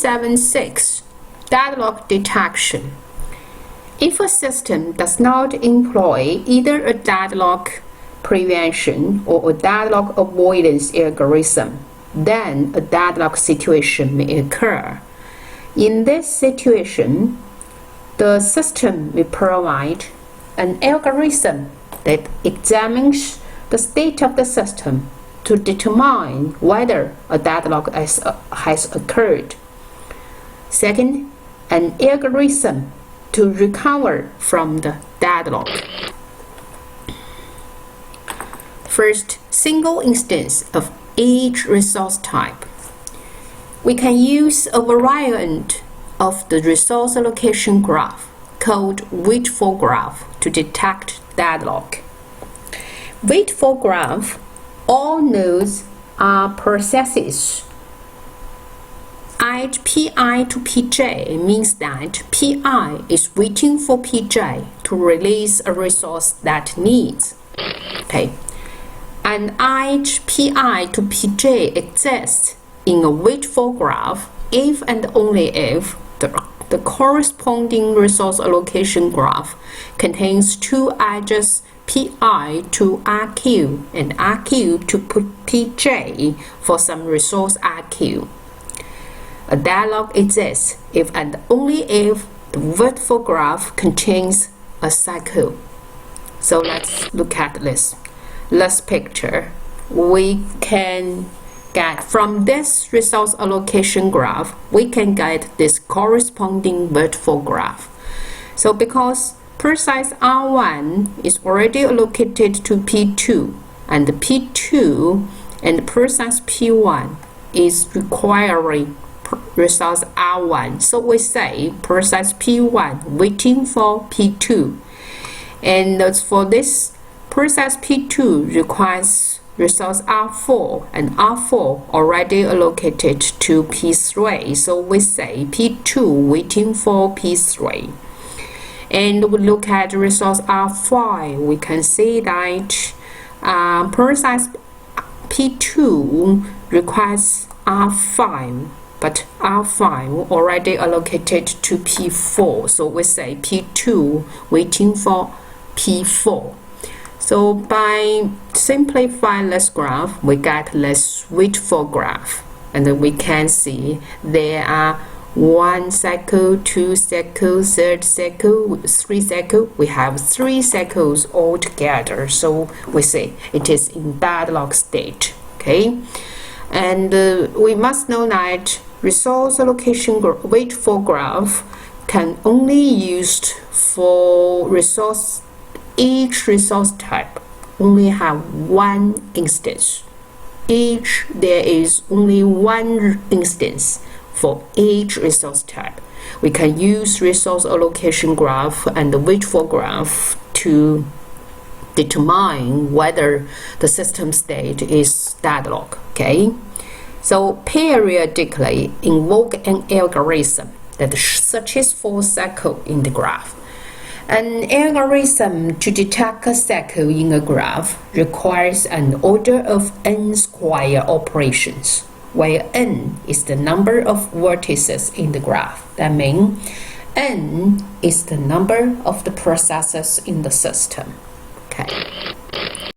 76. Deadlock detection. If a system does not employ either a deadlock prevention or a deadlock avoidance algorithm, then a deadlock situation may occur. In this situation, the system will provide an algorithm that examines the state of the system to determine whether a deadlock has occurred. Second, an algorithm to recover from the deadlock. First, single instance of each resource type. We can use a variant of the resource allocation graph called wait-for graph to detect deadlock. Wait-for graph, all nodes are processes. Add Pi to Pj means that Pi is waiting for Pj to release a resource that needs. Okay. And add Pi to Pj exists in a wait-for graph if and only if the corresponding resource allocation graph contains two edges Pi to Rq and Rq to Pj for some resource Rq. A deadlock exists if and only if the wait-for graph contains a cycle. So let's look at this. Let's picture. We can get from this resource allocation graph, we can get this corresponding wait-for graph. So because precise R1 is already allocated to P2 and P2 and precise P1 is requiring resource R1. So we say precise P1 waiting for P2. And for this precise P2 requires resource R4 and R4 already allocated to P3. So we say P2 waiting for P3. And we look at resource R5, we can see that precise P2 requires R5, but R5 already allocated to P4. So we say P2 waiting for P4. So by simplifying this graph, we get this wait-for graph. And then we can see there are 1 cycle, 2 cycles, 3rd cycle, 3 cycles. We have 3 cycles altogether. So we say it is in deadlock state. Okay, and we must know that resource allocation wait-for graph can only used for resource. Each resource type only have one instance. There is only one instance for each resource type. We can use resource allocation graph and the wait-for graph to determine whether the system state is deadlock. Okay, so periodically invoke an algorithm that searches for cycle in the graph. An algorithm to detect a cycle in a graph requires an order of n square operations, where n is the number of vertices in the graph. That means n is the number of the processes in the system. Okay.